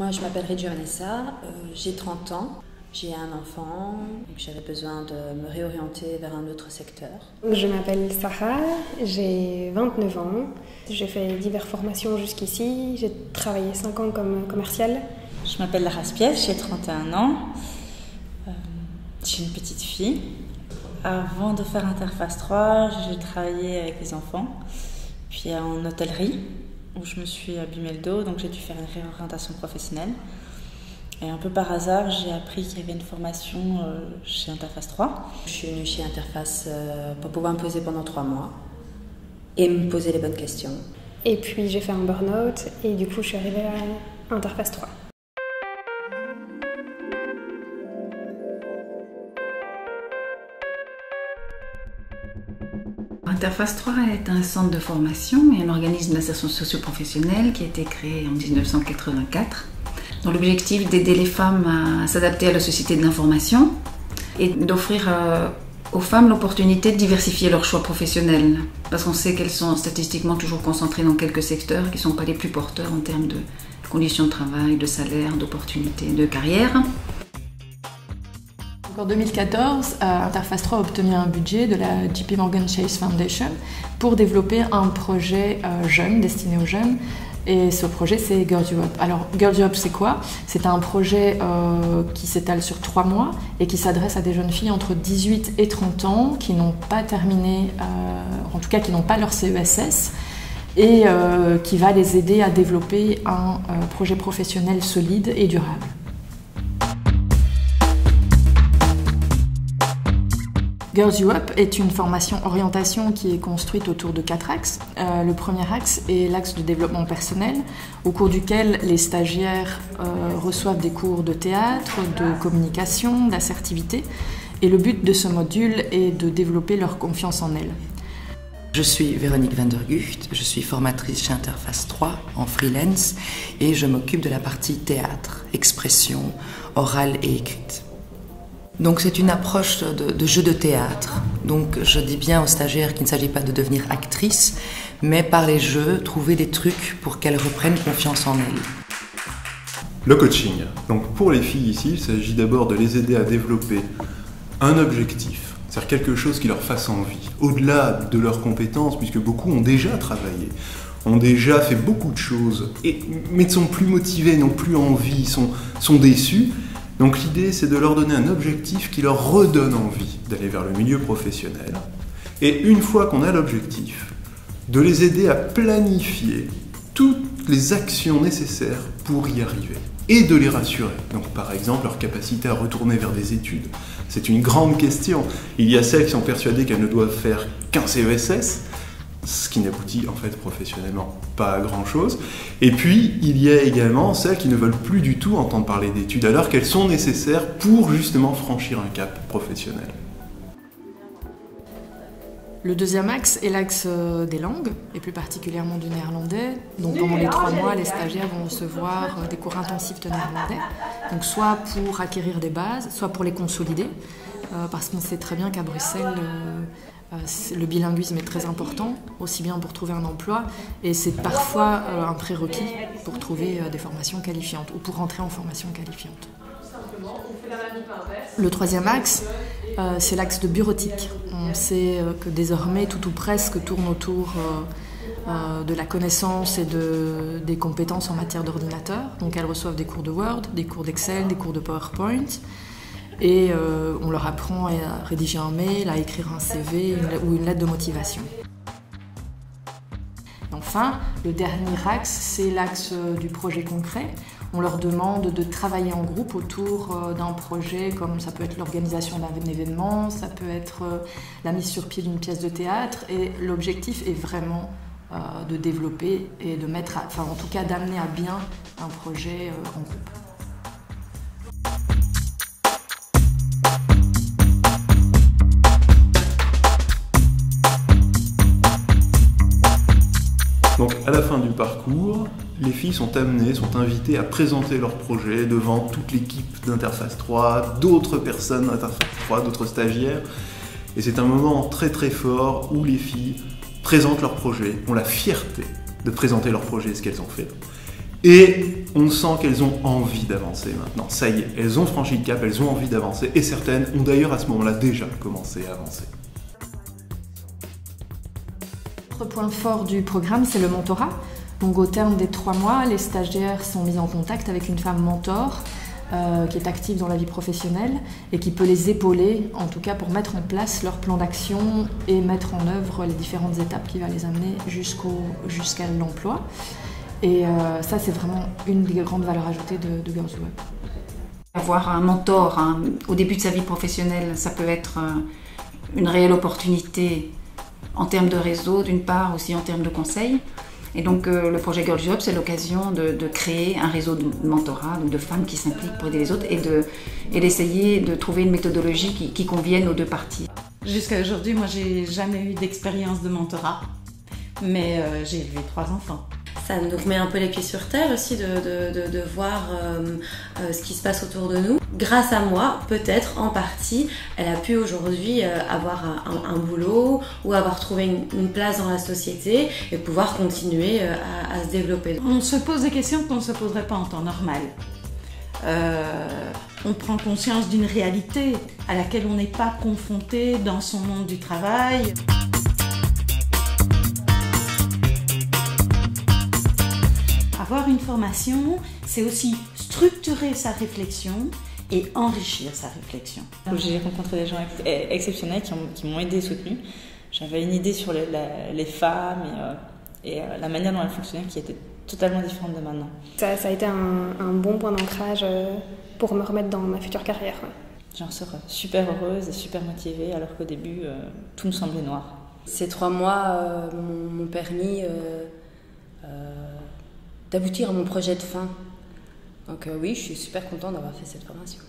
Moi, je m'appelle Reggio Vanessa, j'ai 30 ans, j'ai un enfant, donc j'avais besoin de me réorienter vers un autre secteur. Je m'appelle Sarah, j'ai 29 ans, j'ai fait diverses formations jusqu'ici, j'ai travaillé 5 ans comme commerciale. Je m'appelle Lara Spies, j'ai 31 ans, j'ai une petite fille. Avant de faire Interface 3, j'ai travaillé avec les enfants, puis en hôtellerie, où je me suis abîmé le dos, donc j'ai dû faire une réorientation professionnelle. Et un peu par hasard, j'ai appris qu'il y avait une formation chez Interface 3. Je suis venue chez Interface pour pouvoir me poser pendant 3 mois et me poser les bonnes questions. Et puis j'ai fait un burn-out et du coup je suis arrivée à Interface 3. Interface 3 est un centre de formation et un organisme d'insertion socio-professionnelle qui a été créé en 1984, dont l'objectif est d'aider les femmes à s'adapter à la société de l'information et d'offrir aux femmes l'opportunité de diversifier leurs choix professionnels, parce qu'on sait qu'elles sont statistiquement toujours concentrées dans quelques secteurs qui ne sont pas les plus porteurs en termes de conditions de travail, de salaire, d'opportunités, de carrière. En 2014, Interface 3 a obtenu un budget de la JP Morgan Chase Foundation pour développer un projet jeune, destiné aux jeunes. Et ce projet, c'est Girls Europe. Alors, Girls Europe, c'est quoi? C'est un projet qui s'étale sur 3 mois et qui s'adresse à des jeunes filles entre 18 et 30 ans qui n'ont pas terminé, en tout cas qui n'ont pas leur CESS, et qui va les aider à développer un projet professionnel solide et durable. Girls Europe est une formation orientation qui est construite autour de 4 axes. Le premier axe est l'axe de développement personnel, au cours duquel les stagiaires reçoivent des cours de théâtre, de communication, d'assertivité. Et le but de ce module est de développer leur confiance en elles. Je suis Véronique van der Gucht, je suis formatrice chez Interface 3 en freelance et je m'occupe de la partie théâtre, expression, orale et écrite. Donc c'est une approche de jeu de théâtre. Donc je dis bien aux stagiaires qu'il ne s'agit pas de devenir actrice, mais par les jeux, trouver des trucs pour qu'elles reprennent confiance en elles. Le coaching. Donc pour les filles ici, il s'agit d'abord de les aider à développer un objectif, c'est-à-dire quelque chose qui leur fasse envie, au-delà de leurs compétences, puisque beaucoup ont déjà travaillé, ont déjà fait beaucoup de choses, mais ne sont plus motivés, n'ont plus envie, sont déçus. Donc l'idée, c'est de leur donner un objectif qui leur redonne envie d'aller vers le milieu professionnel. Et une fois qu'on a l'objectif, de les aider à planifier toutes les actions nécessaires pour y arriver. Et de les rassurer. Donc par exemple, leur capacité à retourner vers des études. C'est une grande question. Il y a celles qui sont persuadées qu'elles ne doivent faire qu'un CESS, ce qui n'aboutit en fait professionnellement pas à grand chose. Et puis il y a également celles qui ne veulent plus du tout entendre parler d'études alors qu'elles sont nécessaires pour justement franchir un cap professionnel. Le deuxième axe est l'axe des langues, et plus particulièrement du néerlandais. Donc pendant les 3 mois, les stagiaires vont recevoir des cours intensifs de néerlandais, donc soit pour acquérir des bases, soit pour les consolider, parce qu'on sait très bien qu'à Bruxelles, le bilinguisme est très important, aussi bien pour trouver un emploi, et c'est parfois un prérequis pour trouver des formations qualifiantes, ou pour rentrer en formation qualifiante. Le troisième axe, c'est l'axe de bureautique. On sait que désormais, tout ou presque tourne autour de la connaissance et des compétences en matière d'ordinateur. Donc elles reçoivent des cours de Word, des cours d'Excel, des cours de PowerPoint. Et on leur apprend à rédiger un mail, à écrire un CV ou une lettre de motivation. Enfin, le dernier axe, c'est l'axe du projet concret. On leur demande de travailler en groupe autour d'un projet, comme ça peut être l'organisation d'un événement, ça peut être la mise sur pied d'une pièce de théâtre. Et l'objectif est vraiment de développer et de mettre, en tout cas d'amener à bien un projet en groupe. Donc à la fin du parcours, les filles sont invitées à présenter leur projet devant toute l'équipe d'Interface 3, d'autres personnes d'Interface 3, d'autres stagiaires. Et c'est un moment très très fort où les filles présentent leur projet, ont la fierté de présenter leur projet et ce qu'elles ont fait. Et on sent qu'elles ont envie d'avancer maintenant. Ça y est, elles ont franchi le cap, elles ont envie d'avancer, et certaines ont d'ailleurs à ce moment-là déjà commencé à avancer. Autre point fort du programme, c'est le mentorat. Donc au terme des 3 mois, les stagiaires sont mis en contact avec une femme mentor qui est active dans la vie professionnelle et qui peut les épauler, en tout cas pour mettre en place leur plan d'action et mettre en œuvre les différentes étapes qui va les amener jusqu'à l'emploi. Et ça, c'est vraiment une des grandes valeurs ajoutées de Girls Who Up. Avoir un mentor au début de sa vie professionnelle, ça peut être une réelle opportunité en termes de réseau, d'une part, aussi en termes de conseils. Et donc le projet Girls Who Up, c'est l'occasion de créer un réseau de mentorat, donc de femmes qui s'impliquent pour aider les autres et d'essayer de trouver une méthodologie qui convienne aux deux parties. Jusqu'à aujourd'hui, moi, j'ai jamais eu d'expérience de mentorat, mais j'ai élevé 3 enfants. Ça nous remet un peu les pieds sur terre aussi de voir ce qui se passe autour de nous. Grâce à moi, peut-être en partie, elle a pu aujourd'hui avoir un boulot ou avoir trouvé une place dans la société et pouvoir continuer à se développer. On se pose des questions qu'on ne se poserait pas en temps normal. On prend conscience d'une réalité à laquelle on n'est pas confronté dans son monde du travail. Avoir une formation, c'est aussi structurer sa réflexion et enrichir sa réflexion. J'ai rencontré des gens exceptionnels qui m'ont aidé et soutenu. J'avais une idée sur les femmes et la manière dont elles fonctionnaient qui était totalement différente de maintenant. Ça a été un bon point d'ancrage pour me remettre dans ma future carrière. Ouais. J'en sors super heureuse et super motivée alors qu'au début, tout me semblait noir. Ces 3 mois m'ont permis d'aboutir à mon projet de fin. Donc oui, je suis super contente d'avoir fait cette formation.